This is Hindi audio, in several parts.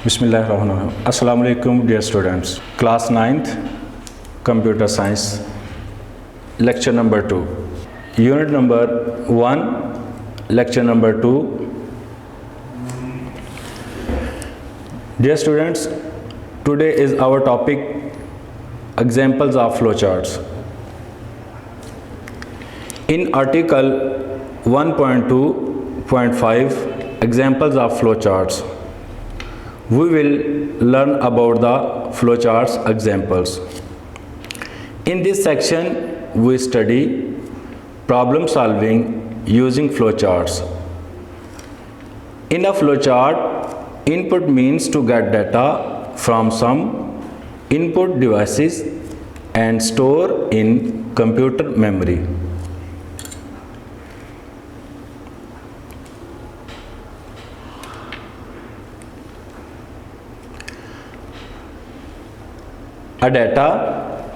Bismillahirrahmanirrahim. Assalamu alaikum dear students. Class 9th Computer Science Lecture number 2. Unit number 1 Lecture number 2. Dear students, today is our topic examples of flowcharts. In article 1.2.5 examples of flowcharts, we will learn about the flowcharts examples. In this section, we study problem solving using flowcharts. In a flowchart, input means to get data from some input devices and store in computer memory. A data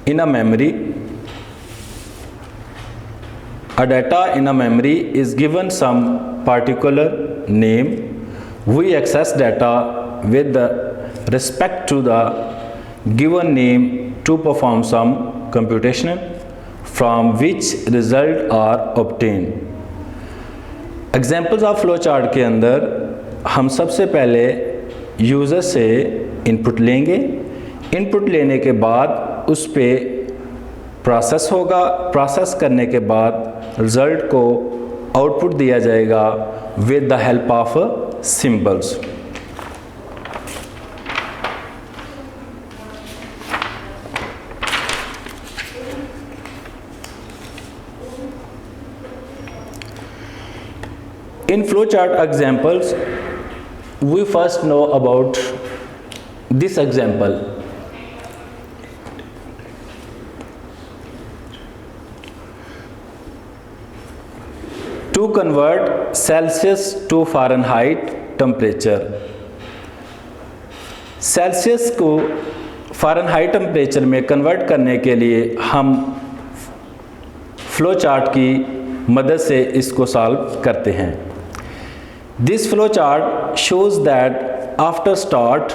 in a memory. A data in a memory is given some particular name. We access data with respect to the given name to perform some computation from which result are obtained. Examples of flowchart के अंदर हम सबसे पहले यूज़र से इनपुट लेंगे. इनपुट लेने के बाद उस पे प्रोसेस होगा. प्रोसेस करने के बाद रिज़ल्ट को आउटपुट दिया जाएगा with the help of symbols. In flowchart examples, we first know about this example. To convert Celsius to Fahrenheit temperature. Celsius को फ़ारेनहाइट टेम्परेचर में कन्वर्ट करने के लिए हम फ़्लो चार्ट की मदद से इसको सॉल्व करते हैं. This flow chart shows that after start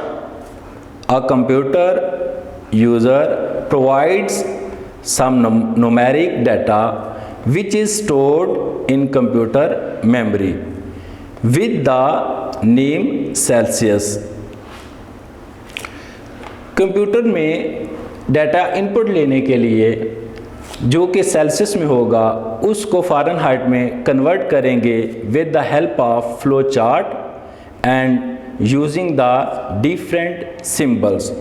a computer user provides some numeric data which is stored in computer memory with the name Celsius. Computer में डाटा इनपुट लेने के लिए जो कि सेल्सियस में होगा उसको फ़ारेनहाइट में कन्वर्ट करेंगे with the help of flow chart and using the different symbols.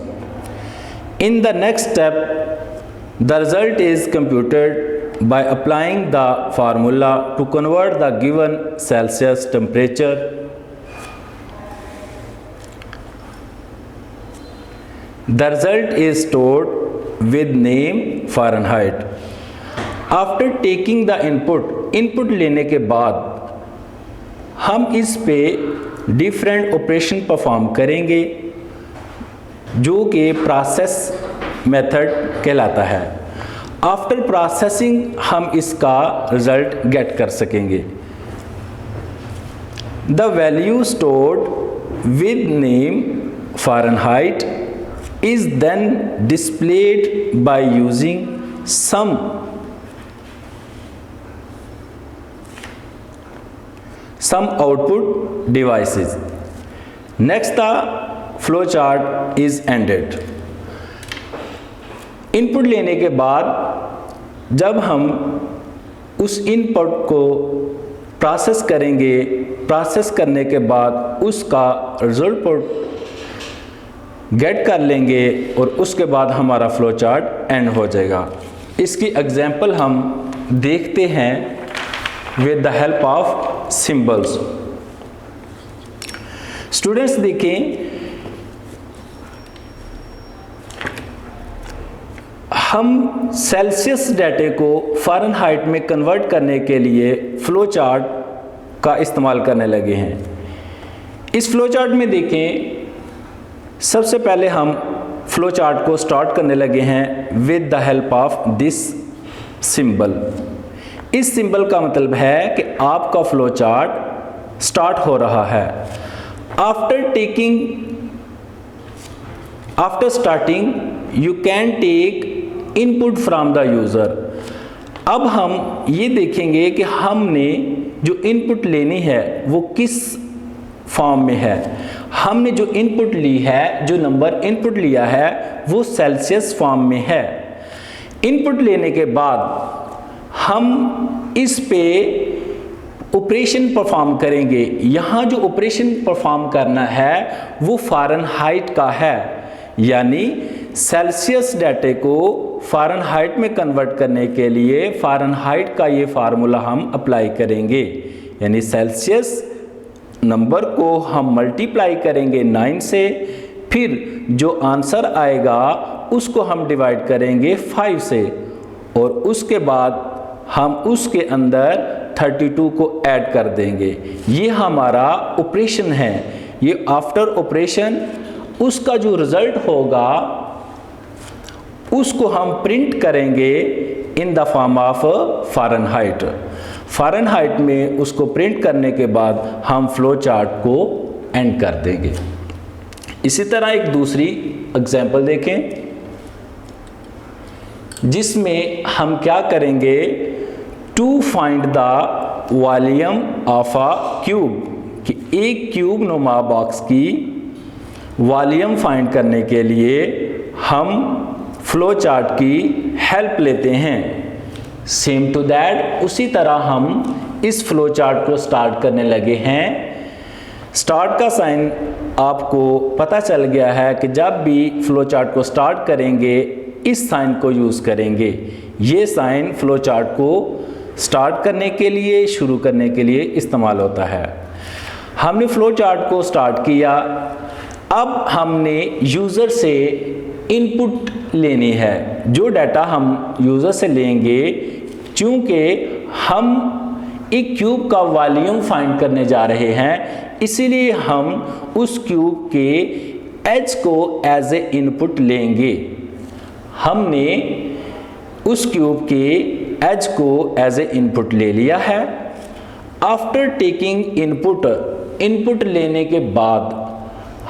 In the next step, the result is computed by applying the formula to convert the given Celsius temperature. The result is stored with name Fahrenheit. After taking the input लेने के बाद हम इस पे डिफरेंट ऑपरेशन परफॉर्म करेंगे जो कि प्रोसेस मेथड कहलाता है. आफ्टर प्रोसेसिंग हम इसका रिज़ल्ट गेट कर सकेंगे. The value stored with name Fahrenheit is then displayed by using some output devices. Next, the flow chart is ended. Input लेने के बाद जब हम उस इनपुट को प्रोसेस करेंगे, प्रोसेस करने के बाद उसका रिजल्ट गेट कर लेंगे और उसके बाद हमारा फ्लो चार्ट एंड हो जाएगा. इसकी एग्जांपल हम देखते हैं with the help of symbols. Students देखें, हम सेल्सियस डाटे को फ़ारेनहाइट में कन्वर्ट करने के लिए फ़्लो चार्ट का इस्तेमाल करने लगे हैं. इस फ़्लो चार्ट में देखें, सबसे पहले हम फ़्लो चार्ट को स्टार्ट करने लगे हैं with the help of this symbol. इस सिंबल का मतलब है कि आपका फ्लो चार्ट स्टार्ट हो रहा है. After starting you can take input from the user. अब हम ये देखेंगे कि हमने जो इनपुट लेनी है वो किस फॉर्म में है। हमने जो इनपुट ली है, जो नंबर इनपुट लिया है वो सेल्सियस फॉर्म में है। इनपुट लेने के बाद हम इस पे ऑपरेशन परफॉर्म करेंगे। यहाँ जो ऑपरेशन परफॉर्म करना है वो फ़ारेनहाइट का है, यानी सेल्सियस डाटे को फ़ारेनहाइट में कन्वर्ट करने के लिए फ़ारेनहाइट का ये फार्मूला हम अप्लाई करेंगे। यानी सेल्सियस नंबर को हम मल्टीप्लाई करेंगे 9 से, फिर जो आंसर आएगा उसको हम डिवाइड करेंगे 5 से, और उसके बाद हम उसके अंदर 32 को ऐड कर देंगे। ये हमारा ऑपरेशन है। ये आफ्टर ऑपरेशन उसका जो रिज़ल्ट होगा उसको हम प्रिंट करेंगे in the form of Fahrenheit. Fahrenheit में उसको प्रिंट करने के बाद हम फ्लो चार्ट को एंड कर देंगे। इसी तरह एक दूसरी एग्जांपल देखें जिसमें हम क्या करेंगे, to find the volume of a cube, कि एक क्यूब नुमा बॉक्स की वॉल्यूम फाइंड करने के लिए हम फ्लो चार्ट की हेल्प लेते हैं। सेम टू दैट उसी तरह हम इस फ्लो चार्ट को स्टार्ट करने लगे हैं। स्टार्ट का साइन आपको पता चल गया है कि जब भी फ्लो चार्ट को स्टार्ट करेंगे इस साइन को यूज़ करेंगे। ये साइन फ्लो चार्ट को स्टार्ट करने के लिए, शुरू करने के लिए इस्तेमाल होता है। हमने फ्लो चार्ट को स्टार्ट किया। अब हमने यूज़र से इनपुट लेनी है। जो डाटा हम यूज़र से लेंगे, चूँकि हम एक क्यूब का वॉल्यूम फाइंड करने जा रहे हैं, इसीलिए हम उस क्यूब के एज को एज ए इनपुट लेंगे। हमने उस क्यूब के एज को एज ए इनपुट ले लिया है। आफ्टर टेकिंग इनपुट लेने के बाद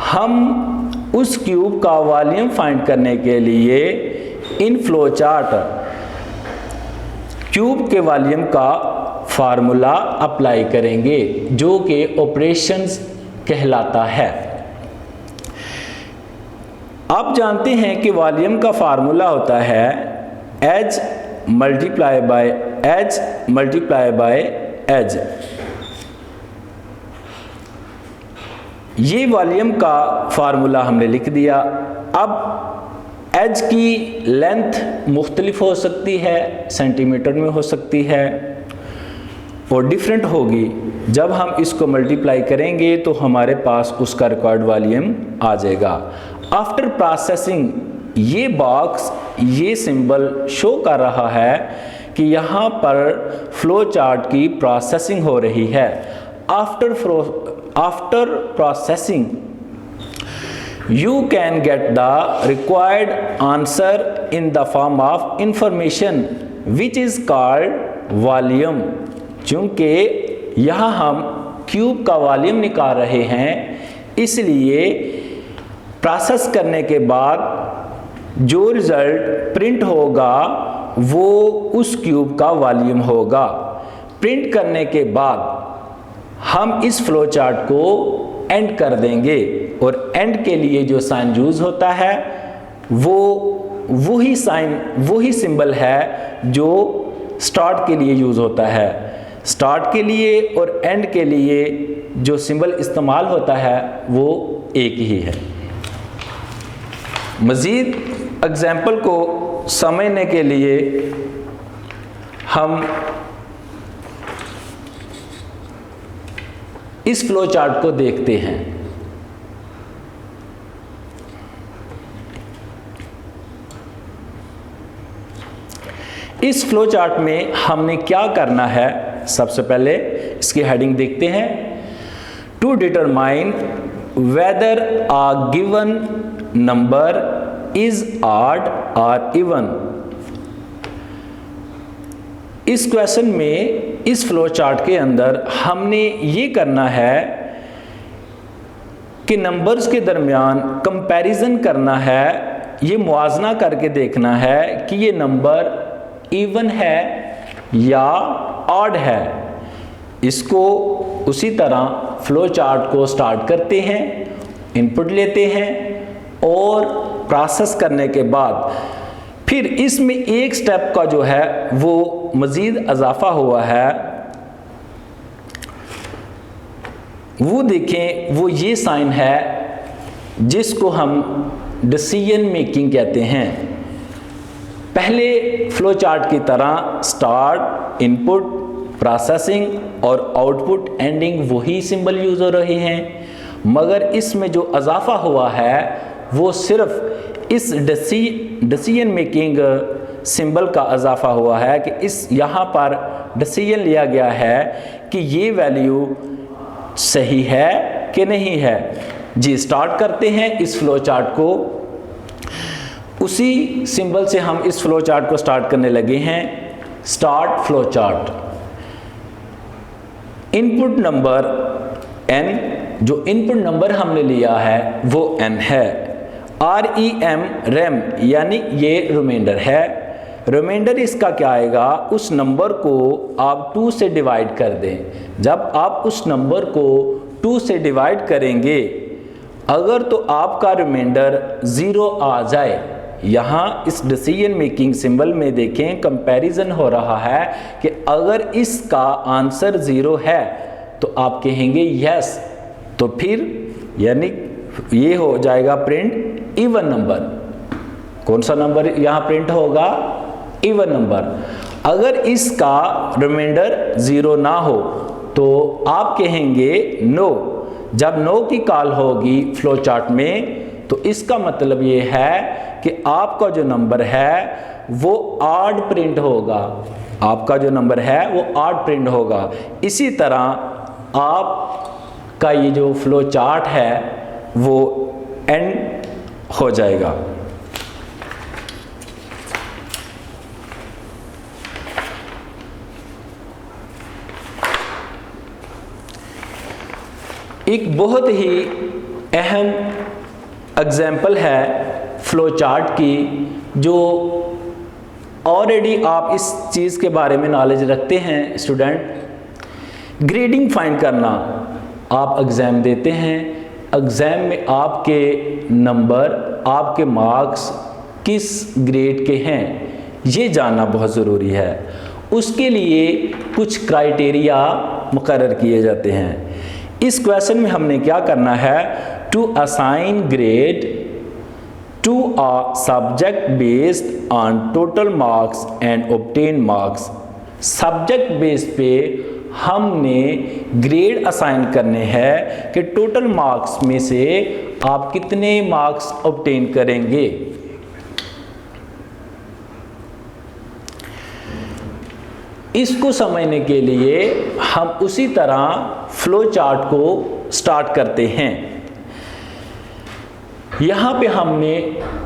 हम उस क्यूब का वॉल्यूम फाइंड करने के लिए इन फ्लो चार्ट क्यूब के वॉल्यूम का फार्मूला अप्लाई करेंगे, जो कि ऑपरेशंस कहलाता है। आप जानते हैं कि वॉल्यूम का फार्मूला होता है edge multiply by edge multiply by edge. ये वॉल्यूम का फार्मूला हमने लिख दिया। अब एज की लेंथ मुख्तलिफ हो सकती है, सेंटीमीटर में हो सकती है और डिफरेंट होगी। जब हम इसको मल्टीप्लाई करेंगे तो हमारे पास उसका रिक्वायर्ड वॉल्यूम आ जाएगा। आफ्टर प्रोसेसिंग ये बॉक्स, ये सिंबल शो कर रहा है कि यहाँ पर फ्लो चार्ट की प्रोसेसिंग हो रही है। After processing you can get the required answer in the form of information which is called volume। चूँकि यहाँ हम क्यूब का वॉल्यूम निकाल रहे हैं, इसलिए प्रोसेस करने के बाद जो रिज़ल्ट प्रिंट होगा वो उस क्यूब का वॉल्यूम होगा। प्रिंट करने के बाद हम इस फ्लो चार्ट को एंड कर देंगे, और एंड के लिए जो साइन यूज़ होता है वही साइन, वही सिंबल है जो स्टार्ट के लिए यूज़ होता है। स्टार्ट के लिए और एंड के लिए जो सिंबल इस्तेमाल होता है वो एक ही है। मज़ीद एग्जाम्पल को समझने के लिए हम इस फ्लो चार्ट को देखते हैं। इस फ्लो चार्ट में हमने क्या करना है, सबसे पहले इसकी हेडिंग देखते हैं। To determine whether a given number is odd और इवन। इस क्वेश्चन में, इस फ्लो चार्ट के अंदर हमने ये करना है कि नंबर्स के दरमियान कंपैरिजन करना है, ये मुआजना करके देखना है कि ये नंबर इवन है या ऑड है। इसको उसी तरह फ्लो चार्ट को स्टार्ट करते हैं, इनपुट लेते हैं और प्रोसेस करने के बाद फिर इसमें एक स्टेप का जो है वो मज़ीद इजाफा हुआ है, वो देखें, वो ये साइन है जिसको हम डिसीजन मेकिंग कहते हैं। पहले फ्लो चार्ट की तरह स्टार्ट, इनपुट, प्रोसेसिंग और आउटपुट, एंडिंग वही सिंबल यूज हो रहे हैं, मगर इसमें जो इजाफा हुआ है वो सिर्फ इस डिसीजन मेकिंग सिंबल का इजाफा हुआ है कि इस यहाँ पर डिसीजन लिया गया है कि ये वैल्यू सही है कि नहीं है। जी, स्टार्ट करते हैं इस फ्लो चार्ट को। उसी सिंबल से हम इस फ्लो चार्ट को स्टार्ट करने लगे हैं। Start flow chart. Input number n, जो इनपुट नंबर हमने लिया है वो n है। REM यानी ये रिमाइंडर है। रिमाइंडर इसका क्या आएगा, उस नंबर को आप 2 से डिवाइड कर दें। जब आप उस नंबर को 2 से डिवाइड करेंगे, अगर तो आपका रिमाइंडर 0 आ जाए, यहाँ इस डिसीजन मेकिंग सिंबल में देखें कंपैरिजन हो रहा है कि अगर इसका आंसर 0 है तो आप कहेंगे यस, तो फिर यानी ये हो जाएगा प्रिंट इवन नंबर। कौन सा नंबर यहाँ प्रिंट होगा, इवन नंबर। अगर इसका रिमाइंडर 0 ना हो तो आप कहेंगे नो। जब नो की कॉल होगी फ्लो चार्ट में तो इसका मतलब ये है कि आपका जो नंबर है वो ऑड प्रिंट होगा, आपका जो नंबर है वो ऑड प्रिंट होगा। इसी तरह आपका ये जो फ्लो चार्ट है वो एंड हो जाएगा। एक बहुत ही अहम एग्जाम्पल है फ्लो चार्ट की, जो ऑलरेडी आप इस चीज़ के बारे में नॉलेज रखते हैं स्टूडेंट। ग्रेडिंग फाइंड करना, आप एग्ज़ाम देते हैं, एग्ज़ाम में आपके नंबर, आपके मार्क्स किस ग्रेड के हैं ये जानना बहुत ज़रूरी है। उसके लिए कुछ क्राइटेरिया मुकर्रर किए जाते हैं। इस क्वेश्चन में हमने क्या करना है, to assign grade to a subject based on total marks and obtain marks. Subject base पे हमने ग्रेड असाइन करने हैं कि टोटल मार्क्स में से आप कितने मार्क्स ऑब्टेन करेंगे। इसको समझने के लिए हम उसी तरह फ्लो चार्ट को स्टार्ट करते हैं। यहाँ पे हमने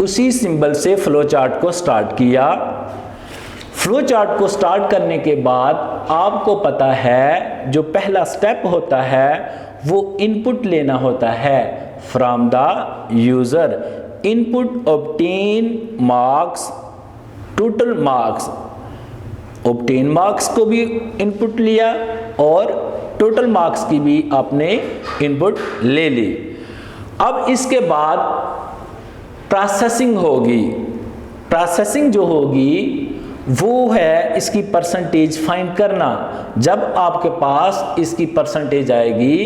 उसी सिंबल से फ्लो चार्ट को स्टार्ट किया। फ्लो चार्ट को स्टार्ट करने के बाद आपको पता है जो पहला स्टेप होता है वो इनपुट लेना होता है from the user. Input obtain marks, total marks, obtain marks को भी इनपुट लिया और टोटल मार्क्स की भी आपने इनपुट ले ली। अब इसके बाद प्रोसेसिंग होगी। प्रोसेसिंग जो होगी वो है इसकी परसेंटेज फाइंड करना। जब आपके पास इसकी परसेंटेज आएगी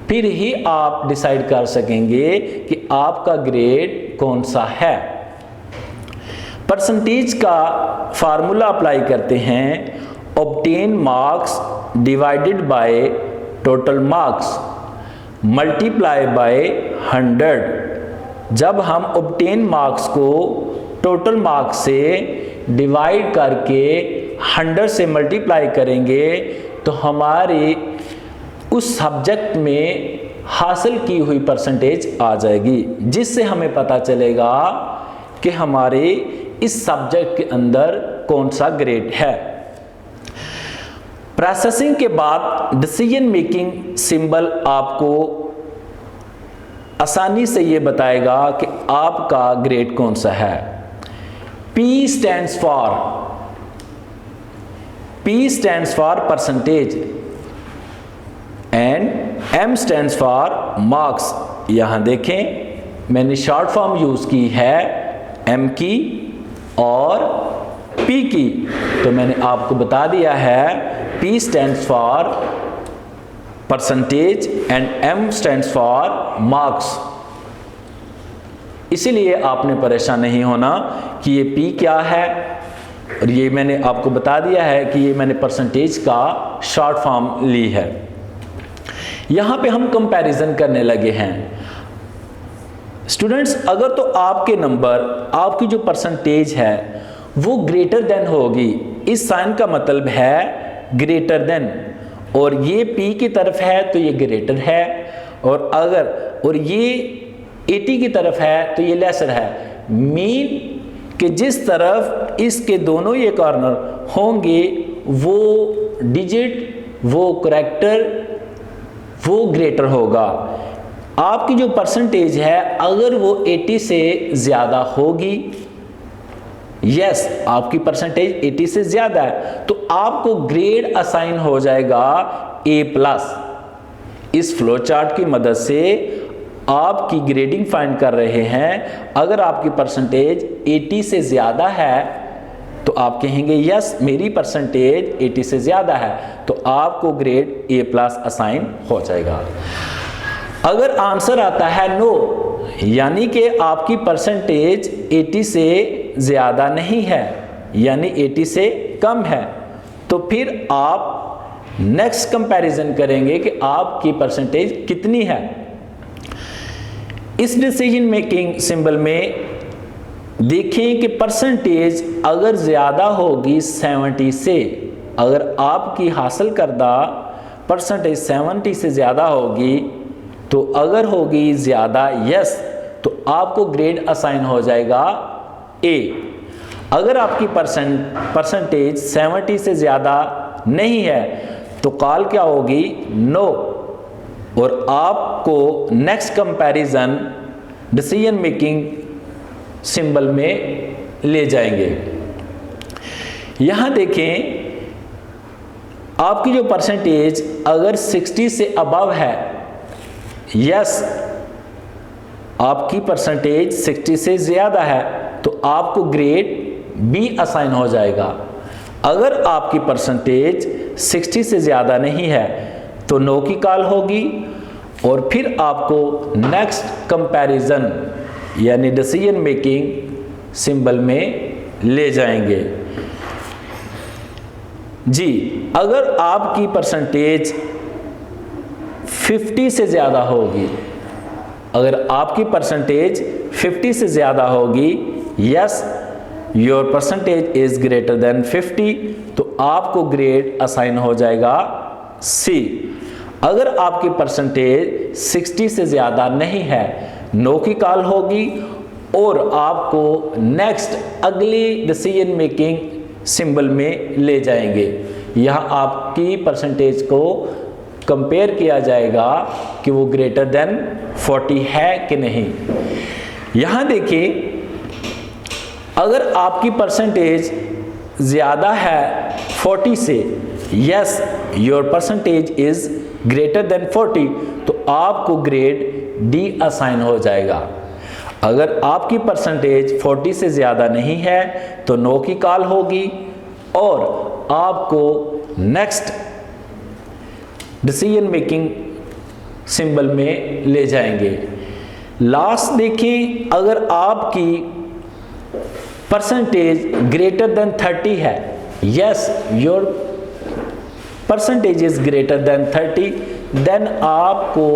फिर ही आप डिसाइड कर सकेंगे कि आपका ग्रेड कौन सा है। परसेंटेज का फार्मूला अप्लाई करते हैं, obtain marks divided by total marks multiply by 100। जब हम ऑब्टेन मार्क्स को टोटल मार्क्स से डिवाइड करके 100 से मल्टीप्लाई करेंगे तो हमारे उस सब्जेक्ट में हासिल की हुई परसेंटेज आ जाएगी, जिससे हमें पता चलेगा कि हमारे इस सब्जेक्ट के अंदर कौन सा ग्रेड है। प्रोसेसिंग के बाद डिसीजन मेकिंग सिंबल आपको आसानी से ये बताएगा कि आपका ग्रेड कौन सा है। P stands for percentage and M stands for marks। यहाँ देखें मैंने शॉर्ट फॉर्म यूज़ की है M की और P की, तो मैंने आपको बता दिया है P stands for percentage and M stands for marks। इसीलिए आपने परेशान नहीं होना कि ये P क्या है, और ये मैंने आपको बता दिया है कि ये मैंने परसेंटेज का शॉर्ट फॉर्म ली है। यहाँ पे हम कंपैरिजन करने लगे हैं स्टूडेंट्स। अगर तो आपके नंबर, आपकी जो परसेंटेज है वो ग्रेटर देन होगी, इस साइन का मतलब है ग्रेटर देन, और ये P की तरफ है तो ये ग्रेटर है, और ये 80 की तरफ है तो ये लेसर है। मीन कि जिस तरफ इसके दोनों ये कॉर्नर होंगे वो डिजिट, वो करैक्टर, वो ग्रेटर होगा। आपकी जो परसेंटेज है अगर वो 80 से ज़्यादा होगी, यस आपकी परसेंटेज 80 से ज़्यादा है, तो आपको ग्रेड असाइन हो जाएगा A+। इस फ्लो चार्ट की मदद से आपकी ग्रेडिंग फाइंड कर रहे हैं। अगर आपकी परसेंटेज 80 से ज़्यादा है तो आप कहेंगे यस मेरी परसेंटेज 80 से ज़्यादा है, तो आपको ग्रेड A+ असाइन हो जाएगा। अगर आंसर आता है नो, यानी कि आपकी परसेंटेज 80 से ज़्यादा नहीं है, यानी 80 से कम है, तो फिर आप नेक्स्ट कंपैरिजन करेंगे कि आपकी परसेंटेज कितनी है। इस डिसीजन मेकिंग सिंबल में देखें कि परसेंटेज अगर ज़्यादा होगी 70 से, अगर आपकी हासिल करदा परसेंटेज 70 से ज़्यादा होगी, तो अगर होगी ज़्यादा यस तो आपको ग्रेड असाइन हो जाएगा A। अगर आपकी परसेंटेज 70 से ज़्यादा नहीं है तो कॉल क्या होगी नो, और आपको next comparison decision making symbol में ले जाएंगे। यहाँ देखें आपकी जो परसेंटेज अगर 60 से अबव है, यस आपकी परसेंटेज 60 से ज़्यादा है तो आपको ग्रेड B असाइन हो जाएगा। अगर आपकी परसेंटेज 60 से ज़्यादा नहीं है तो नो की कॉल होगी, और फिर आपको नेक्स्ट कंपैरिजन यानी डिसीजन मेकिंग सिंबल में ले जाएंगे। जी अगर आपकी परसेंटेज 50 से ज़्यादा होगी, अगर आपकी परसेंटेज 50 से ज़्यादा होगी, yes your percentage is greater than 50, तो आपको ग्रेड असाइन हो जाएगा C। अगर आपकी परसेंटेज 60 से ज़्यादा नहीं है, नो की कॉल होगी, और आपको नेक्स्ट अगली डिसीजन मेकिंग सिंबल में ले जाएंगे। यहाँ आपकी परसेंटेज को कंपेयर किया जाएगा कि वो ग्रेटर देन 40 है कि नहीं। यहाँ देखिए अगर आपकी परसेंटेज ज़्यादा है 40 से, yes your percentage is greater than 40, तो आपको ग्रेड D असाइन हो जाएगा। अगर आपकी परसेंटेज 40 से ज़्यादा नहीं है तो नो की कॉल होगी, और आपको नेक्स्ट डिसीजन मेकिंग सिंबल में ले जाएंगे। लास्ट देखें अगर आपकी परसेंटेज ग्रेटर देन 30 है, yes your percentage is greater than 30, then आपको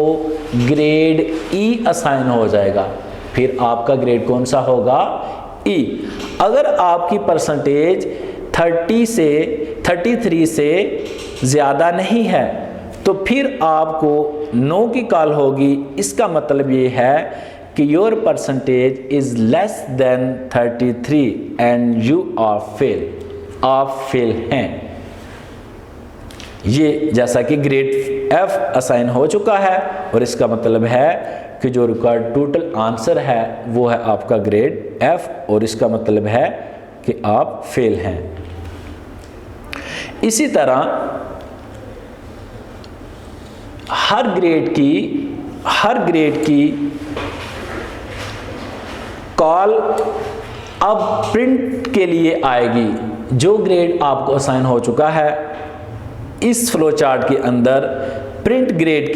ग्रेड E असाइन हो जाएगा। फिर आपका ग्रेड कौन सा होगा E। अगर आपकी परसेंटेज 33 से ज़्यादा नहीं है तो फिर आपको नो की कॉल होगी। इसका मतलब ये है कि your percentage is less than 33 and you are fail, आप फेल हैं। ये जैसा कि ग्रेड F असाइन हो चुका है, और इसका मतलब है कि जो रिक्वायर्ड टोटल आंसर है वो है आपका ग्रेड F, और इसका मतलब है कि आप फेल हैं। इसी तरह हर ग्रेड की कॉल अब प्रिंट के लिए आएगी। जो ग्रेड आपको असाइन हो चुका है इस फ्लो चार्ट के अंदर, प्रिंट ग्रेड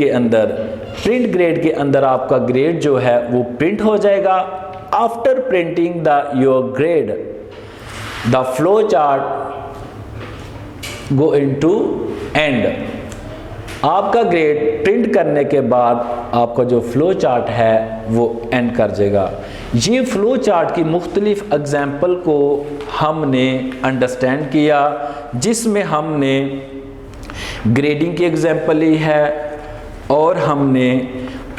के अंदर आपका ग्रेड जो है वो प्रिंट हो जाएगा। After printing your grade the flow chart go into and. आपका ग्रेड प्रिंट करने के बाद आपका जो फ्लो चार्ट है वो एंड कर देगा। ये फ्लो चार्ट की मुख्तलिफ एग्जाम्पल को हमने अंडरस्टैंड किया, जिसमें हमने ग्रेडिंग की एग्जाम्पल ली है और हमने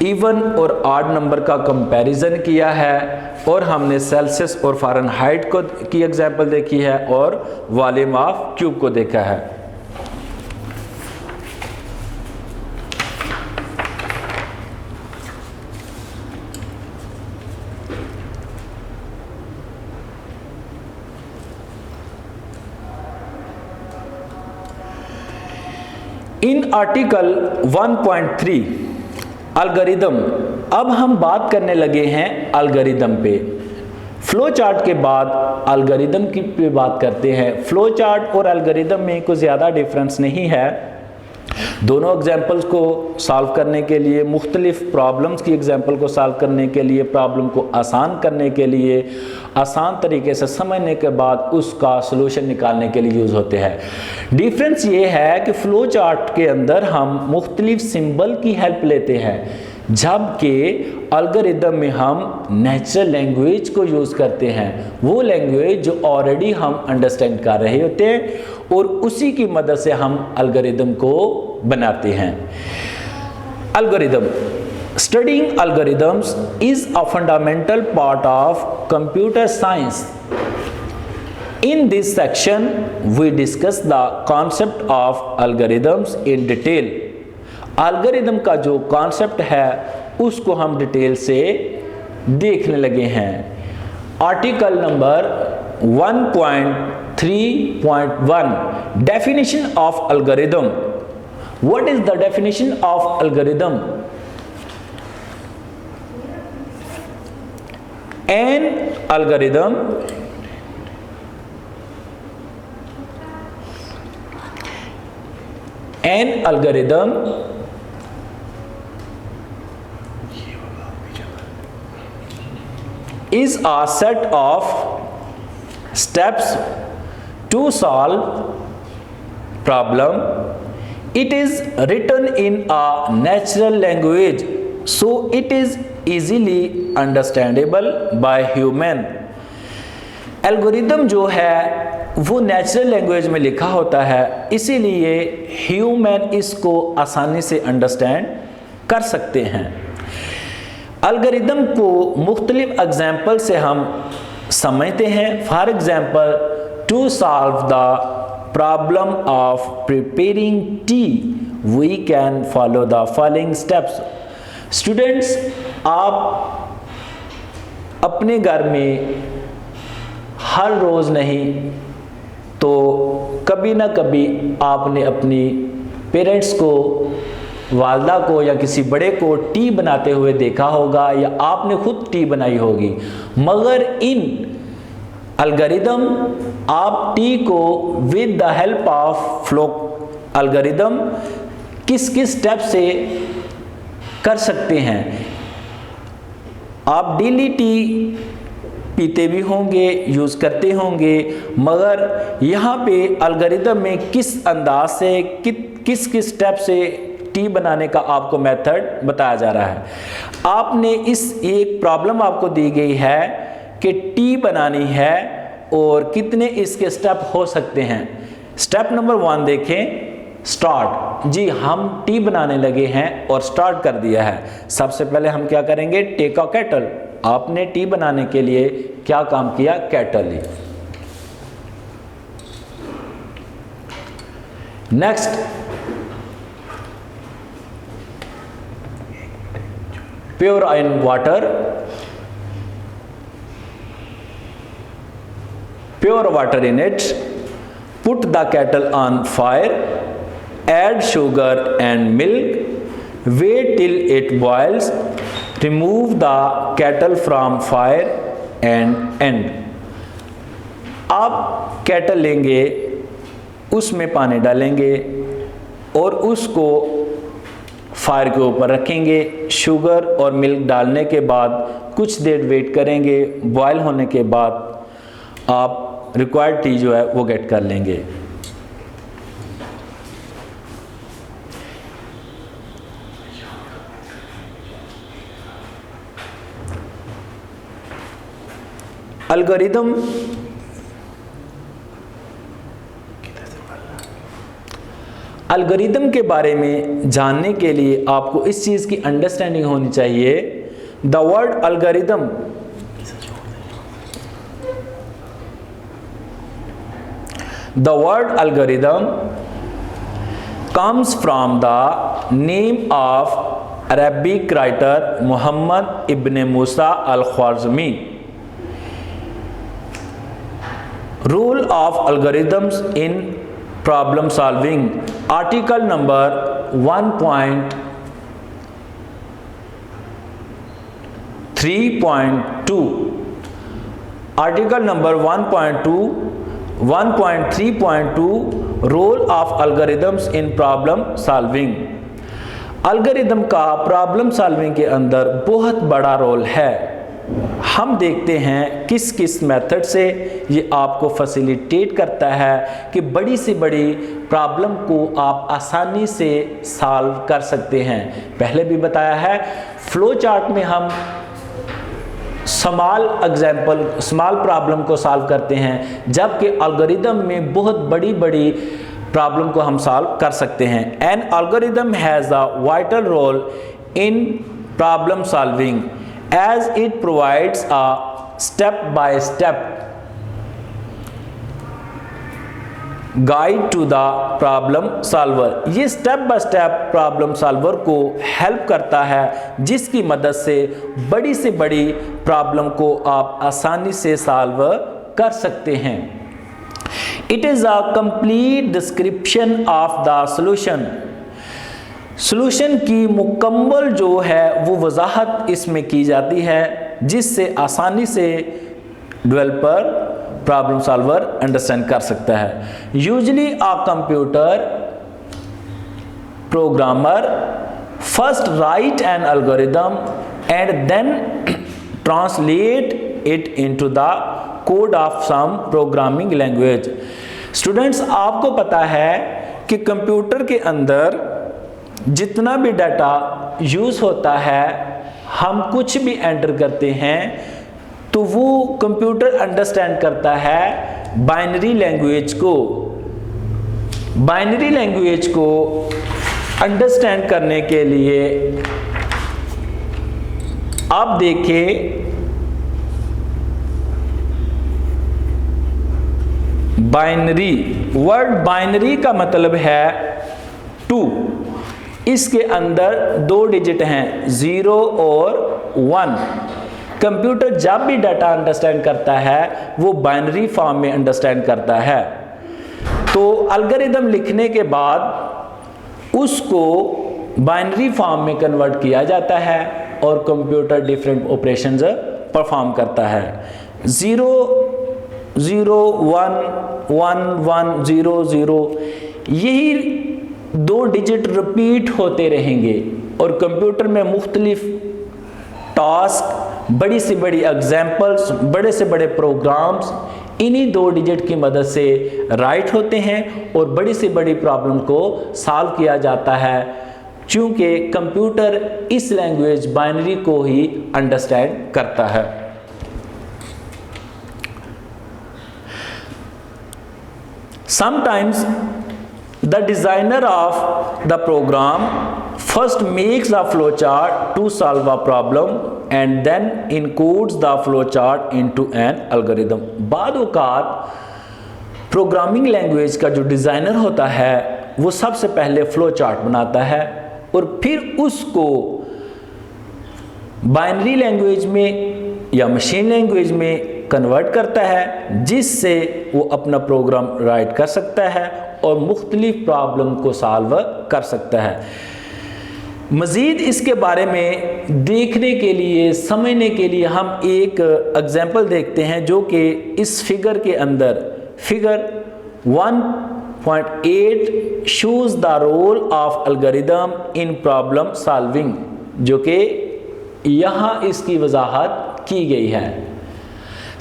इवन और ऑड नंबर का कंपैरिजन किया है, और हमने सेल्सियस और फ़ारेनहाइट को की एग्जाम्पल देखी है और वॉल्यूम ऑफ क्यूब को देखा है। इन आर्टिकल 1.3 एल्गोरिदम, अब हम बात करने लगे हैं एल्गोरिदम पे। फ्लो चार्ट के बाद एल्गोरिदम की पे बात करते हैं। फ्लो चार्ट और एल्गोरिदम में कोई ज़्यादा डिफरेंस नहीं है। दोनों एग्जाम्पल्स को सॉल्व करने के लिए, मुख्तलिफ प्रॉब्लम्स की एग्जाम्पल को सॉल्व करने के लिए, प्रॉब्लम को आसान करने के लिए, आसान तरीके से समझने के बाद उसका सलूशन निकालने के लिए यूज़ होते हैं। डिफरेंस ये है कि फ़्लो चार्ट के अंदर हम मुख्तलिफ सिंबल की हेल्प लेते हैं, जबकि एल्गोरिदम में हम नेचुरल लैंग्वेज को यूज़ करते हैं, वो लैंग्वेज जो ऑलरेडी हम अंडरस्टैंड कर रहे होते हैं और उसी की मदद से हम एल्गोरिदम को बनाते हैं। Algorithm, studying algorithms is a fundamental part of computer science. In this section we discuss the concept of algorithms in detail. algorithm का जो concept है उसको हम डिटेल से देखने लगे हैं। Article number 1.3.1 definition of algorithm. What is the definition of algorithm? An algorithm is a set of steps to solve problem. It is written in a natural language, so it is easily understandable by human. Algorithm जो है वो नेचुरल लैंग्वेज में लिखा होता है, इसीलिए ह्यूमन इसको आसानी से अंडरस्टैंड कर सकते हैं। एल्गोरिदम को मुख्तलिफ एग्जाम्पल से हम समझते हैं। For example, to solve the problem of preparing tea we can follow the following steps. Students, आप अपने घर में हर रोज़ नहीं तो कभी ना कभी आपने अपनी पेरेंट्स को, वालदा को या किसी बड़े को टी बनाते हुए देखा होगा, या आपने खुद टी बनाई होगी। मगर इन एल्गोरिदम आप टी को with the help of flow algorithm किस किस स्टेप से कर सकते हैं। आप डेली टी पीते भी होंगे, यूज़ करते होंगे, मगर यहाँ पे एल्गोरिदम में किस अंदाज से किस किस स्टेप से टी बनाने का आपको मेथड बताया जा रहा है। आपने एक प्रॉब्लम आपको दी गई है कि टी बनानी है और कितने इसके स्टेप हो सकते हैं। स्टेप नंबर 1 देखें, स्टार्ट। जी, हम टी बनाने लगे हैं और स्टार्ट कर दिया है। सबसे पहले हम क्या करेंगे, टेक अ केटल। आपने टी बनाने के लिए क्या काम किया, केटल ली। Next, pure in water, pure water in it, put the kettle on fire, add sugar and milk, wait till it boils, remove the kettle from fire and end. आप केटल लेंगे, उसमें पानी डालेंगे और उसको फायर के ऊपर रखेंगे, शुगर और मिल्क डालने के बाद कुछ देर वेट करेंगे, बॉयल होने के बाद आप रिक्वायर्ड टी जो है वो गेट कर लेंगे। एल्गोरिदम के बारे में जानने के लिए आपको इस चीज़ की अंडरस्टैंडिंग होनी चाहिए। The word algorithm comes from the name of Arabic writer Muhammad ibn Musa al-Khwarizmi. Role of algorithms in problem solving. Article number 1.3.2. Article number 1.3.2 role of algorithms in problem solving. algorithm का प्रॉब्लम सॉल्विंग के अंदर बहुत बड़ा रोल है। हम देखते हैं किस किस मेथड से ये आपको फैसिलिटेट करता है कि बड़ी से बड़ी प्रॉब्लम को आप आसानी से सॉल्व कर सकते हैं। पहले भी बताया है, फ्लो चार्ट में हम स्मॉल प्रॉब्लम को सॉल्व करते हैं, जबकि एल्गोरिदम में बहुत बड़ी बड़ी प्रॉब्लम को हम सॉल्व कर सकते हैं। An algorithm has a vital role in problem solving as it provides a step by step guide to the problem solver. ये step by step problem solver को हेल्प करता है, जिसकी मदद से बड़ी प्रॉब्लम को आप आसानी से सॉल्व कर सकते हैं। It is a complete description of the solution. Solution की मुकम्मल जो है वो वजाहत इसमें की जाती है, जिससे आसानी से डेवलपर प्रॉब्लम सॉल्वर अंडरस्टैंड कर सकता है। Usually a computer programmer first write an algorithm and then translate it into the code of some programming language. Students, आपको पता है कि कंप्यूटर के अंदर जितना भी डाटा यूज होता है, हम कुछ भी एंटर करते हैं तो वो कंप्यूटर अंडरस्टैंड करता है बाइनरी लैंग्वेज को। बाइनरी लैंग्वेज को अंडरस्टैंड करने के लिए आप देखें, बाइनरी वर्ड बाइनरी का मतलब है 2। इसके अंदर 2 डिजिट हैं, 0 और 1। कंप्यूटर जब भी डाटा अंडरस्टैंड करता है वो बाइनरी फॉर्म में अंडरस्टैंड करता है। तो एल्गोरिदम लिखने के बाद उसको बाइनरी फॉर्म में कन्वर्ट किया जाता है और कंप्यूटर डिफरेंट ऑपरेशंस परफॉर्म करता है। 0 0 1 1 1 0 0 यही 2 डिजिट रिपीट होते रहेंगे और कंप्यूटर में मुख्तलिफ टास्क, बड़ी से बड़ी एग्जाम्पल्स, बड़े से बड़े प्रोग्राम्स इन्हीं 2 डिजिट की मदद से राइट होते हैं और बड़ी से बड़ी प्रॉब्लम को सॉल्व किया जाता है, क्योंकि कंप्यूटर इस लैंग्वेज बाइनरी को ही अंडरस्टैंड करता है। Sometimes the designer of the program first makes a flowchart to solve a problem and then encodes the flowchart into an algorithm. बाद औक़ात प्रोग्रामिंग लैंग्वेज का जो डिज़ाइनर होता है वो सबसे पहले फ्लो चार्ट बनाता है और फिर उसको बाइनरी लैंग्वेज में या मशीन लैंग्वेज में कन्वर्ट करता है, जिससे वो अपना प्रोग्राम राइट कर सकता है और मुख्तलिफ प्रॉब्लम को सॉल्व कर सकता है। मज़ीद इसके बारे में देखने के लिए, समझने के लिए हम एक एग्जांपल देखते हैं, जो कि इस फिगर के अंदर figure 1.8 shows the role of algorithm in problem solving, जो कि यहाँ इसकी वजाहत की गई है।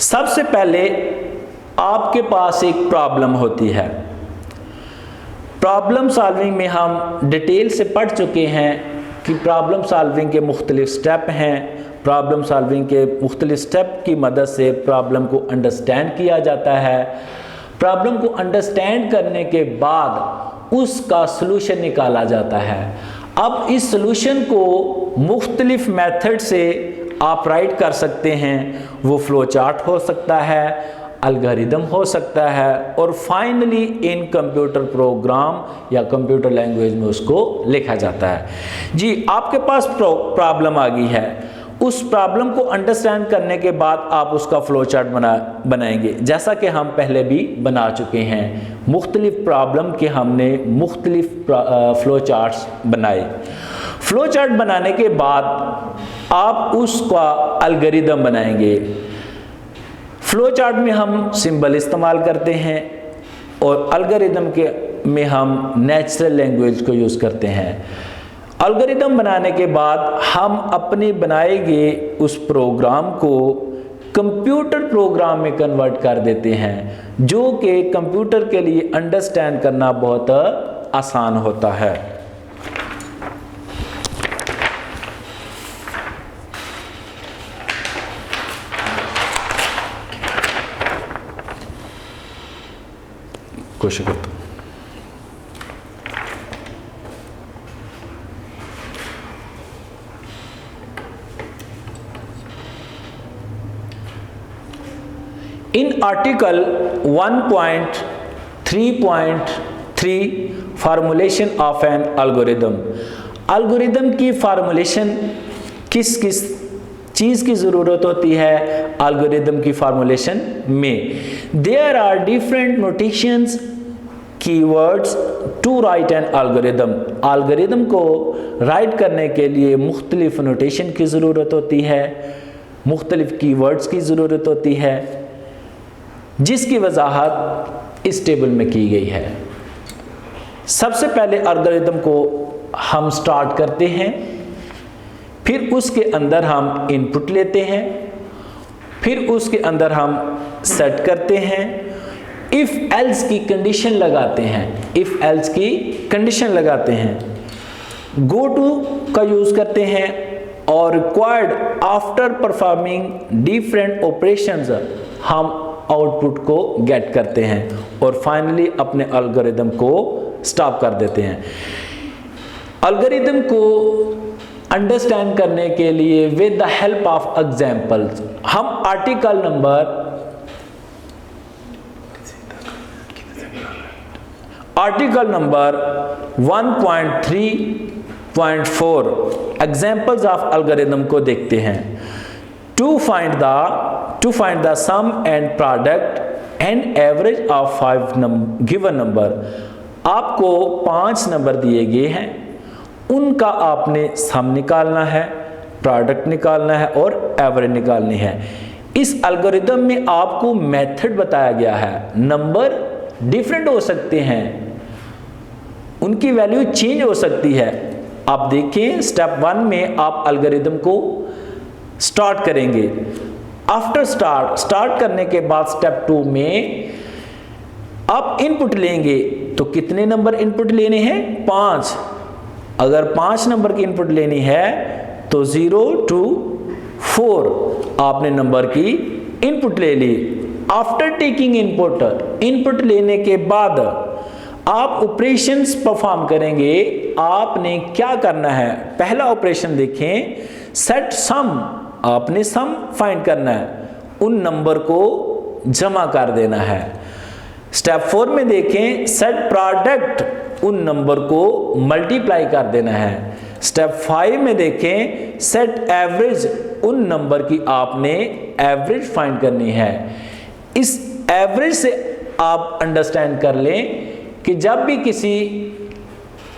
सबसे पहले आपके पास एक प्रॉब्लम होती है। प्रॉब्लम सॉल्विंग में हम डिटेल से पढ़ चुके हैं कि प्रॉब्लम सॉल्विंग के मुख्तलिफ स्टेप हैं। प्रॉब्लम सॉल्विंग के मुख्तलिफ स्टेप की मदद से प्रॉब्लम को अंडरस्टैंड किया जाता है। प्रॉब्लम को अंडरस्टैंड करने के बाद उसका सलूशन निकाला जाता है। अब इस सलूशन को मुख्तलिफ मेथड से आप राइट कर सकते हैं। वो फ्लो चार्ट हो सकता है, एल्गोरिदम हो सकता है, और फाइनली इन कंप्यूटर प्रोग्राम या कंप्यूटर लैंग्वेज में उसको लिखा जाता है। जी, आपके पास प्रॉब्लम आ गई है। उस प्रॉब्लम को अंडरस्टैंड करने के बाद आप उसका फ्लो चार्ट बनाएंगे, जैसा कि हम पहले भी बना चुके हैं। मुख्तलिफ प्रॉब्लम के हमने मुख्तलिफ फ्लो चार्ट्स बनाए। फ्लो चार्ट बनाने के बाद आप उसका एल्गोरिदम बनाएंगे। फ्लो चार्ट में हम सिंबल इस्तेमाल करते हैं और एल्गोरिदम के में हम नेचुरल लैंग्वेज को यूज़ करते हैं। एल्गोरिदम बनाने के बाद हम अपने बनाए गए उस प्रोग्राम को कंप्यूटर प्रोग्राम में कन्वर्ट कर देते हैं, जो कि कंप्यूटर के लिए अंडरस्टैंड करना बहुत आसान होता है। कोशिश करता हूँ। In article 1.3.3 formulation of an algorithm, algorithm की formulation किस किस चीज़ की ज़रूरत होती है algorithm की formulation में? There are different notations, keywords to write an algorithm. algorithm को write करने के लिए मुख्तलिफ notation की ज़रूरत होती है, मुख्तलिफ keywords की ज़रूरत होती है, जिसकी वजाहत इस टेबल में की गई है। सबसे पहले एल्गोरिदम को हम स्टार्ट करते हैं, फिर उसके अंदर हम इनपुट लेते हैं, फिर उसके अंदर हम सेट करते हैं, इफ़ एल्स की कंडीशन लगाते हैं, इफ़ एल्स की कंडीशन लगाते हैं, गो टू का यूज़ करते हैं और required after performing different operations हम आउटपुट को गेट करते हैं और फाइनली अपने एल्गोरिदम को स्टॉप कर देते हैं। एल्गोरिदम को अंडरस्टैंड करने के लिए with the help of examples हम article number 1.3.4 examples of algorithm को देखते हैं। To find the sum and product and average of 5 given number, आपको 5 नंबर दिए गए हैं, उनका आपने सम निकालना है, प्रोडक्ट निकालना है और एवरेज निकालनी है। इस एल्गोरिदम में आपको मेथड बताया गया है। नंबर डिफरेंट हो सकते हैं, उनकी वैल्यू चेंज हो सकती है। आप देखें स्टेप 1 में आप एल्गोरिदम को स्टार्ट करेंगे। आफ्टर स्टार्ट करने के बाद स्टेप 2 में आप इनपुट लेंगे, तो कितने नंबर इनपुट लेने हैं? 5। अगर 5 नंबर की इनपुट लेनी है तो 0 to 4 आपने नंबर की इनपुट ले ली। आफ्टर टेकिंग इनपुट लेने के बाद आप ऑपरेशंस परफॉर्म करेंगे। आपने क्या करना है? पहला ऑपरेशन देखें, सेट सम, आपने सम फाइंड करना है, उन नंबर को जमा कर देना है। स्टेप 4 में देखें, सेट प्रोडक्ट, उन नंबर को मल्टीप्लाई कर देना है। स्टेप 5 में देखें सेट एवरेज, उन नंबर की आपने एवरेज फाइंड करनी है। इस एवरेज से आप अंडरस्टैंड कर लें कि जब भी किसी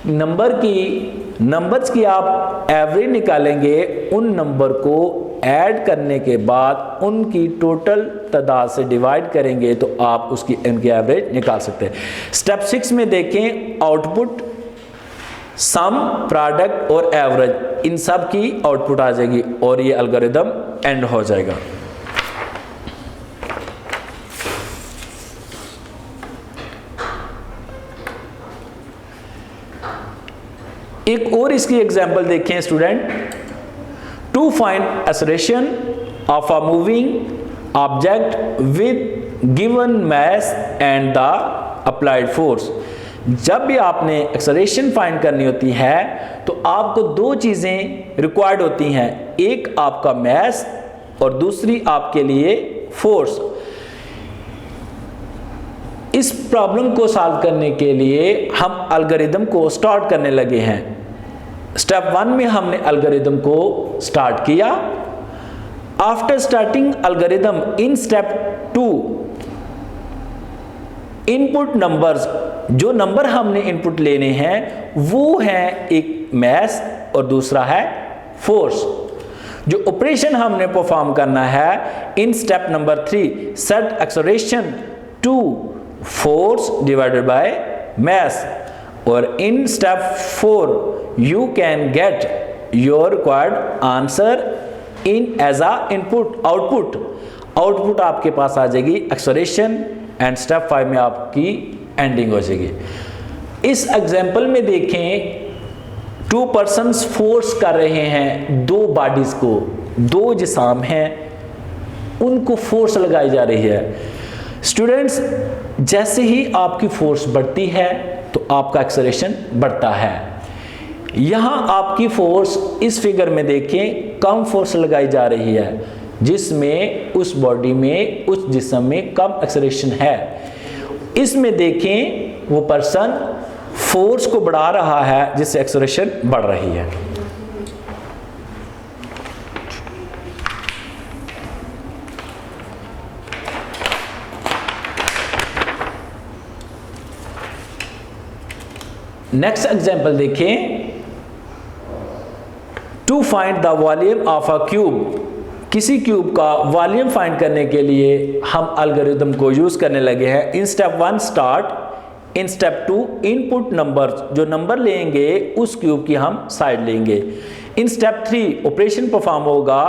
नंबर्स की आप एवरेज निकालेंगे, उन नंबर को ऐड करने के बाद उनकी टोटल तादाद से डिवाइड करेंगे तो आप उनकी एवरेज निकाल सकते हैं। स्टेप 6 में देखें आउटपुट, सम, प्रोडक्ट और एवरेज, इन सब की आउटपुट आ जाएगी और ये एल्गोरिदम एंड हो जाएगा। एक और इसकी एग्जांपल देखें student. To find acceleration of a moving object with given mass and the applied force. जब भी आपने एक्सेलरेशन फाइंड करनी होती है तो आपको दो चीजें रिक्वायर्ड होती हैं, एक आपका मास और दूसरी आपके लिए फोर्स। इस प्रॉब्लम को सॉल्व करने के लिए हम एल्गोरिदम को स्टार्ट करने लगे हैं। स्टेप 1 में हमने एल्गोरिदम को स्टार्ट किया। आफ्टर स्टार्टिंग एल्गोरिदम इन स्टेप 2 इनपुट नंबर्स, जो नंबर हमने इनपुट लेने हैं वो है एक मास और दूसरा है फोर्स। जो ऑपरेशन हमने परफॉर्म करना है in step number 3, set acceleration to force divided by mass, और in step 4 you can get your required answer in as a output आपके पास आ जाएगी एक्सेलरेशन, एंड स्टेप 5 में आपकी एंडिंग हो जाएगी। इस एग्जांपल में देखें 2 पर्सन्स फोर्स कर रहे हैं दो बॉडीज को, दो जिस्म हैं उनको फोर्स लगाई जा रही है। स्टूडेंट्स, जैसे ही आपकी फोर्स बढ़ती है तो आपका एक्सेलरेशन बढ़ता है। यहां आपकी फोर्स इस फिगर में देखें कम फोर्स लगाई जा रही है, जिसमें उस बॉडी में, उस जिस्म में कम एक्सेलरेशन है। इसमें देखें वो पर्सन फोर्स को बढ़ा रहा है जिससे एक्सेलरेशन बढ़ रही है। नेक्स्ट एग्जांपल देखें। To find the volume of a cube, किसी क्यूब का वॉल्यूम फाइंड करने के लिए हम एल्गोरिदम को यूज करने लगे हैं। इन step 1 start, in step 2 input number, जो नंबर लेंगे उस क्यूब की हम साइड लेंगे। इन स्टेप 3 ऑपरेशन परफॉर्म होगा,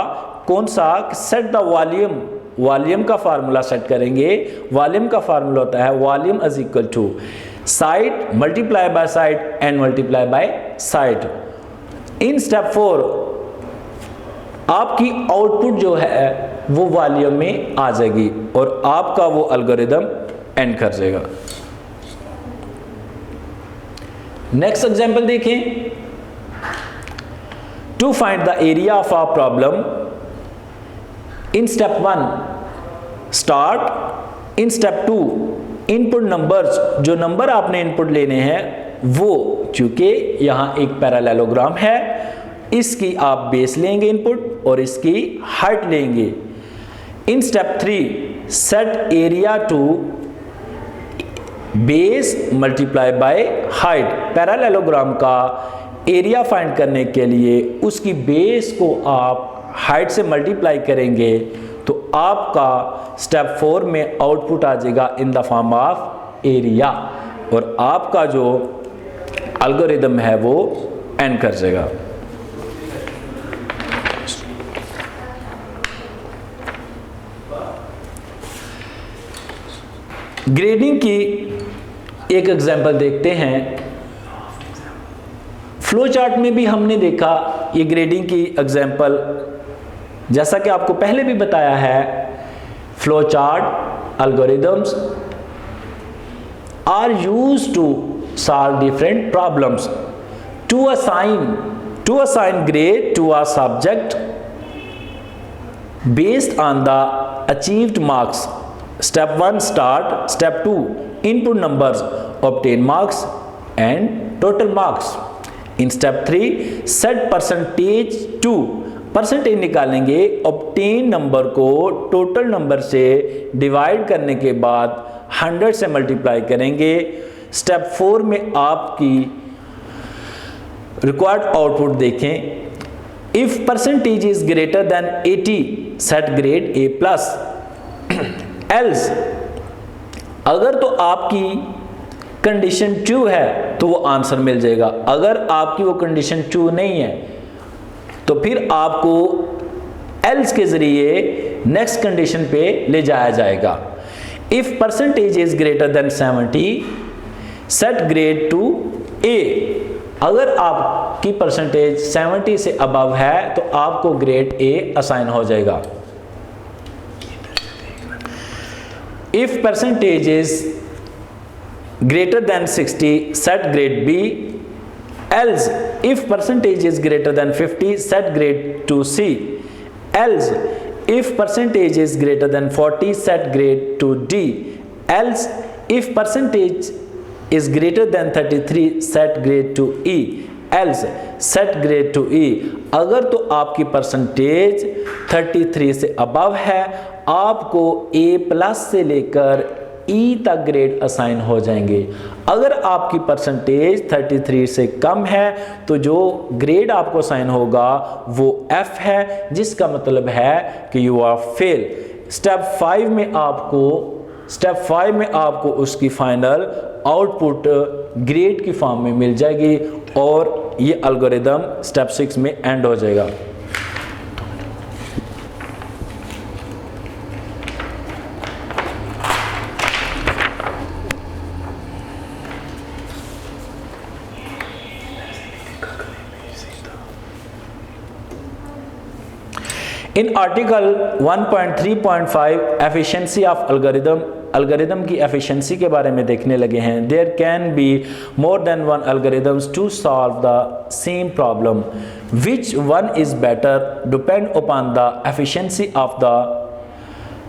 कौन सा, सेट द वॉल्यूम, वॉल्यूम का फार्मूला सेट करेंगे। वॉल्यूम का फार्मूला होता है volume is equal to side multiply by side and multiply by side. In step 4 आपकी आउटपुट जो है वो वॉल्यूम में आ जाएगी और आपका वो एल्गोरिदम एंड कर जाएगा। नेक्स्ट एग्जांपल देखें। To find the area of a problem, in step 1 start, in step 2 input numbers, जो नंबर आपने इनपुट लेने हैं वो, चूंकि यहां एक पैरेललोग्राम है, इसकी आप बेस लेंगे इनपुट और इसकी हाइट लेंगे। In step 3 set area to base multiply by height. Parallelogram का एरिया फाइंड करने के लिए उसकी बेस को आप हाइट से मल्टीप्लाई करेंगे तो आपका स्टेप 4 में आउटपुट आ जाएगा in the form of area, और आपका जो एल्गोरिदम है वो एंड कर जाएगा। ग्रेडिंग की एक एग्जांपल देखते हैं। फ्लो चार्ट में भी हमने देखा ये ग्रेडिंग की एग्जांपल, जैसा कि आपको पहले भी बताया है, flow chart algorithms are used to solve different problems to assign grade to a subject based on the achieved marks. Step 1 start, step 2 input numbers, obtain marks and total marks. In step 3 set percentage to, percentage निकालेंगे, ऑब्टेन नंबर को टोटल नंबर से डिवाइड करने के बाद 100 से मल्टीप्लाई करेंगे। स्टेप 4 में आपकी रिक्वायर्ड आउटपुट देखें। If percentage is greater then 80 set grade A plus, else अगर तो आपकी कंडीशन ट्रू है तो वो आंसर मिल जाएगा, अगर आपकी वो कंडीशन ट्रू नहीं है तो फिर आपको एल्स के जरिए नेक्स्ट कंडीशन पे ले जाया जाएगा। If percentage is greater then 70 set grade two A, अगर आपकी परसेंटेज 70 से अबव है तो आपको ग्रेड A असाइन हो जाएगा। If percentage is greater than 60 set grade B, else if percentage is greater than 50 set grade to C, else if percentage is greater than 40 set grade to D, else if percentage is greater than 33 set grade to E, else set grade to E। अगर तो आपकी परसेंटेज 33 से अबव है आपको A प्लस से लेकर E तक ग्रेड असाइन हो जाएंगे। अगर आपकी परसेंटेज 33 से कम है तो जो ग्रेड आपको असाइन होगा वो F है, जिसका मतलब है कि यू आर फेल। स्टेप 5 में आपको उसकी फाइनल आउटपुट ग्रेड की फॉर्म में मिल जाएगी और ये एल्गोरिदम स्टेप 6 में एंड हो जाएगा। In article 1.3.5 efficiency of algorithm, algorithm की एफिशिएंसी के बारे में देखने लगे हैं। There can be more than one algorithms to solve the same problem, which one is better depend upon the efficiency of the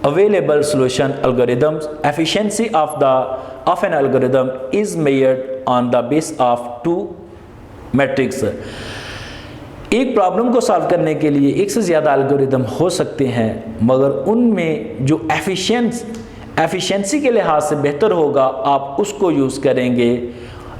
available solution algorithms। Efficiency of an algorithm is measured on the basis of two metrics। एक प्रॉब्लम को सॉल्व करने के लिए एक से ज़्यादा एल्गोरिदम हो सकते हैं, मगर उनमें जो एफिशिएंसी के लिहाज से बेहतर होगा आप उसको यूज़ करेंगे।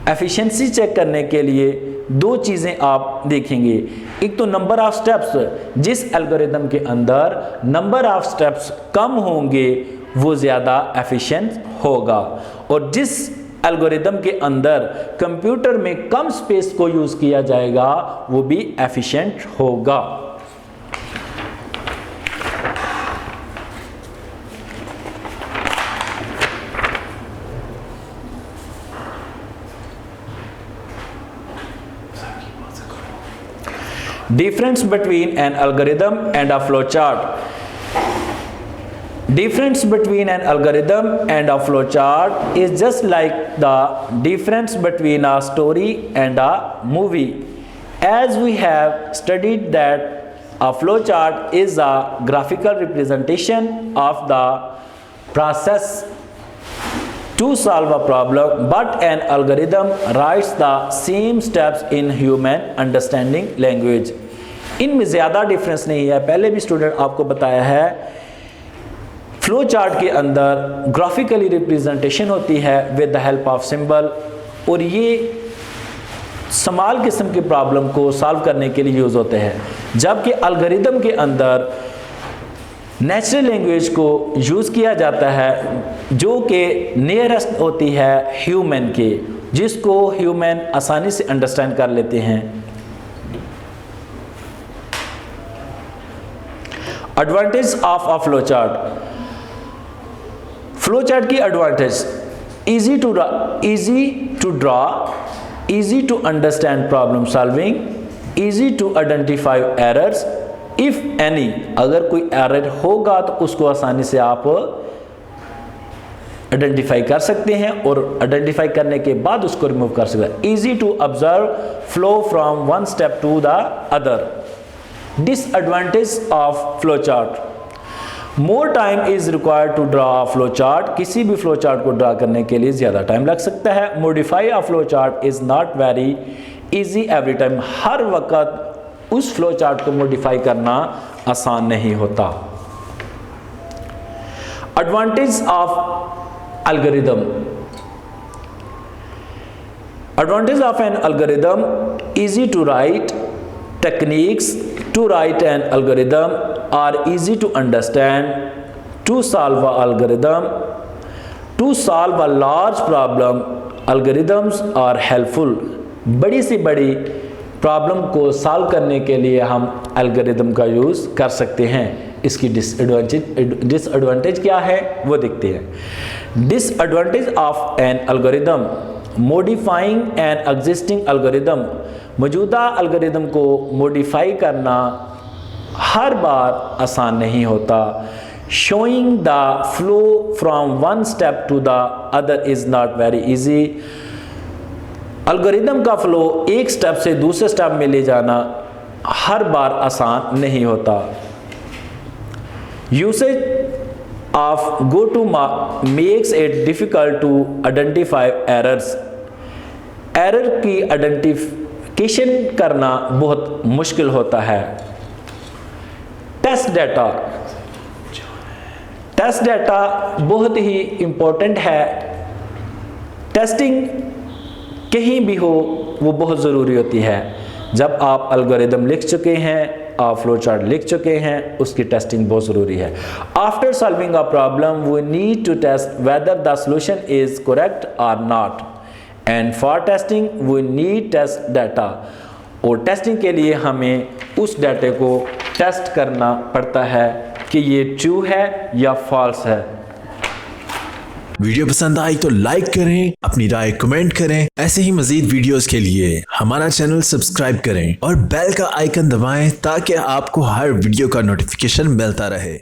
एफिशिएंसी चेक करने के लिए दो चीज़ें आप देखेंगे, एक तो नंबर ऑफ स्टेप्स, जिस एल्गोरिदम के अंदर नंबर ऑफ स्टेप्स कम होंगे वो ज़्यादा एफिशिएंट होगा, और जिस एल्गोरिदम के अंदर कंप्यूटर में कम स्पेस को यूज़ किया जाएगा वो भी एफिशिएंट होगा। Difference between an algorithm and a flowchart। Difference between an algorithm and a flowchart is just like the difference between a story and a movie, as we have studied that a flowchart is a graphical representation of the process to solve a problem, but an algorithm writes the same steps in human understanding language। इनमें ज़्यादा डिफरेंस नहीं है, पहले भी स्टूडेंट आपको बताया है। फ्लो चार्ट के अंदर ग्राफिकली रिप्रेजेंटेशन होती है with the help of symbol, और ये स्मॉल किस्म के प्रॉब्लम को सॉल्व करने के लिए यूज़ होते हैं, जबकि एल्गोरिदम के अंदर नेचुरल लैंग्वेज को यूज़ किया जाता है जो कि नियरेस्ट होती है ह्यूमन के, जिसको ह्यूमन आसानी से अंडरस्टैंड कर लेते हैं। Advantage of a flow chart. Flow chart की advantage, easy to draw, easy to understand problem solving, easy to identify errors if any, अगर कोई एरर होगा तो उसको आसानी से आप आइडेंटिफाई कर सकते हैं और आइडेंटिफाई करने के बाद उसको रिमूव कर सकते हैं। Easy to observe flow from one step to the other. Disadvantage of flow chart, more time is required to draw a flow chart, किसी भी फ्लो चार्ट को ड्रा करने के लिए ज़्यादा टाइम लग सकता है। Modify a flow chart is not very easy every time. हर वक्त उस फ्लो चार्ट को मॉडिफाई करना आसान नहीं होता। Advantage of algorithm. Advantage of an algorithm: easy to write. Techniques to write an algorithm are easy to understand. To solve an algorithm, to solve a large problem, algorithms are helpful. बड़ी से बड़ी प्रॉब्लम को सॉल्व करने के लिए हम एल्गोरिदम का यूज़ कर सकते हैं। इसकी डिसएडवांटेज क्या है वो देखते हैं। Disadvantage of an algorithm: modifying an existing algorithm. मौजूदा एल्गोरिदम को मॉडिफाई करना हर बार आसान नहीं होता। Showing the flow from one step to the other is not very easy. Algorithm का फ्लो एक स्टेप से दूसरे स्टेप में ले जाना हर बार आसान नहीं होता। Usage of go to makes it difficult to identify errors. Error की आइडेंटिफिकेशन करना बहुत मुश्किल होता है। Test data. टेस्ट डाटा बहुत ही इम्पोर्टेंट है। टेस्टिंग कहीं भी हो वो बहुत ज़रूरी होती है। जब आप एल्गोरिदम लिख चुके हैं, आप फ्लो चार्ट लिख चुके हैं, उसकी टेस्टिंग बहुत ज़रूरी है। After solving a problem we need to test whether the solution is correct और not, and for testing we need test data. और टेस्टिंग के लिए हमें उस डाटे को टेस्ट करना पड़ता है कि ये ट्रू है या फॉल्स है। वीडियो पसंद आई तो लाइक करें, अपनी राय कमेंट करें। ऐसे ही मजीद वीडियोस के लिए हमारा चैनल सब्सक्राइब करें और बेल का आइकन दबाएं ताकि आपको हर वीडियो का नोटिफिकेशन मिलता रहे।